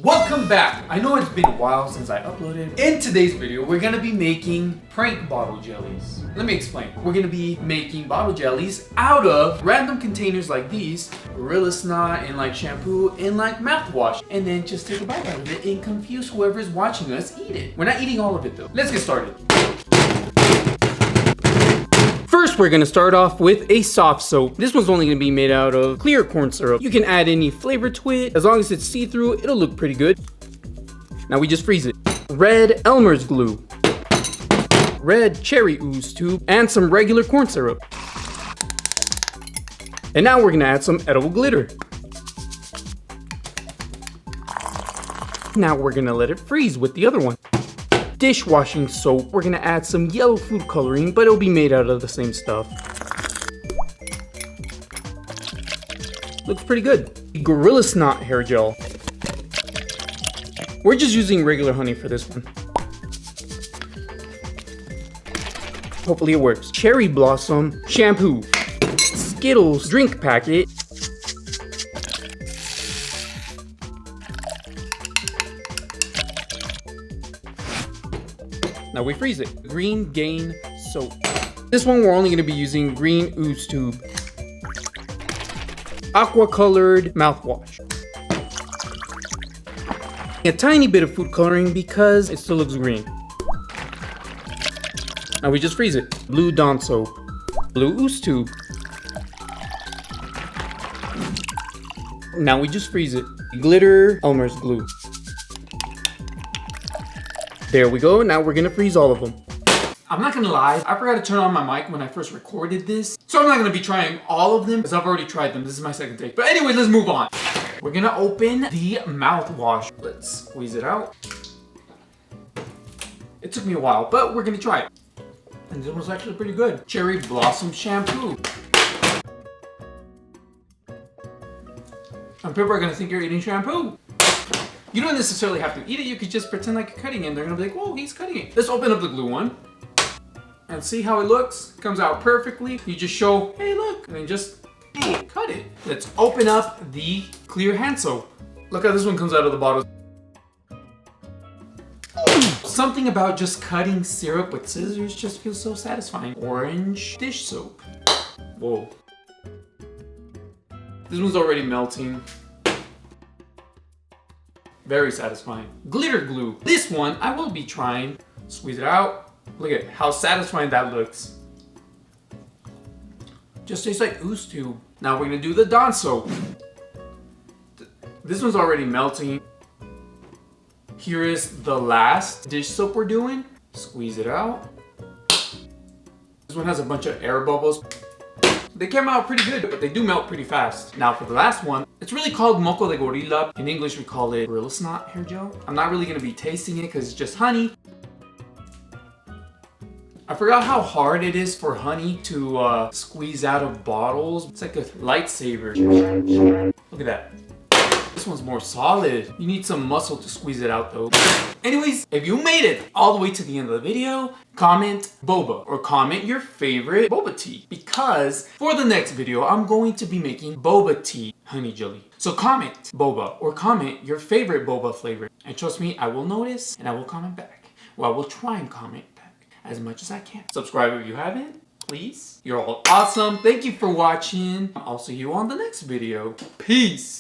Welcome back! I know it's been a while since I uploaded. In today's video, we're gonna be making prank bottle jellies. Let me explain. We're gonna be making bottle jellies out of random containers like these, gorilla snot and like shampoo and like mouthwash, and then just take a bite out of it and confuse whoever's watching us eat it. We're not eating all of it though. Let's get started. First, we're gonna start off with a soft soap. This one's only gonna be made out of clear corn syrup. You can add any flavor to it. As long as it's see-through, it'll look pretty good. Now we just freeze it. Red Elmer's glue, red cherry ooze tube, and some regular corn syrup. And now we're gonna add some edible glitter. Now we're gonna let it freeze with the other one. Dishwashing soap, we're gonna add some yellow food coloring, but it'll be made out of the same stuff. Looks pretty good. Gorilla snot hair gel. We're just using regular honey for this one. Hopefully it works. Cherry blossom shampoo. Skittles drink packet. Now we freeze it. Green Gain soap. This one we're only going to be using green ooze tube. Aqua colored mouthwash. A tiny bit of food coloring because it still looks green. Now we just freeze it. Blue Dawn soap. Blue ooze tube. Now we just freeze it. Glitter Elmer's glue. There we go, now we're gonna freeze all of them. I'm not gonna lie, I forgot to turn on my mic when I first recorded this, so I'm not gonna be trying all of them, because I've already tried them. This is my second take. But anyway, let's move on. We're gonna open the mouthwash. Let's squeeze it out. It took me a while, but we're gonna try it. And this one's actually pretty good. Cherry Blossom shampoo. And people are gonna think you're eating shampoo. You don't necessarily have to eat it, you could just pretend like you're cutting it and they're gonna be like, whoa, he's cutting it. Let's open up the glue one and see how it looks. Comes out perfectly. You just show, hey look, and then just cut it. Let's open up the clear hand soap. Look how this one comes out of the bottle. Something about just cutting syrup with scissors just feels so satisfying. Orange dish soap. Whoa. This one's already melting. Very satisfying. Glitter glue. This one I will be trying. Squeeze it out. Look at how satisfying that looks. Just tastes like ooze tube. Now we're gonna do the Dawn soap. This one's already melting. Here is the last dish soap we're doing. Squeeze it out. This one has a bunch of air bubbles. They came out pretty good, but they do melt pretty fast. Now for the last one, it's really called moco de gorilla. In English, we call it gorilla snot hair gel. I'm not really gonna be tasting it because it's just honey. I forgot how hard it is for honey to squeeze out of bottles. It's like a lightsaber. Look at that. This one's more solid. You need some muscle to squeeze it out though. Anyways, if you made it all the way to the end of the video, comment boba or comment your favorite boba tea, because for the next video, I'm going to be making boba tea honey jelly. So comment boba or comment your favorite boba flavor. And trust me, I will notice and I will comment back. Well, I will try and comment back as much as I can. Subscribe if you haven't, please. You're all awesome. Thank you for watching. I'll see you on the next video. Peace.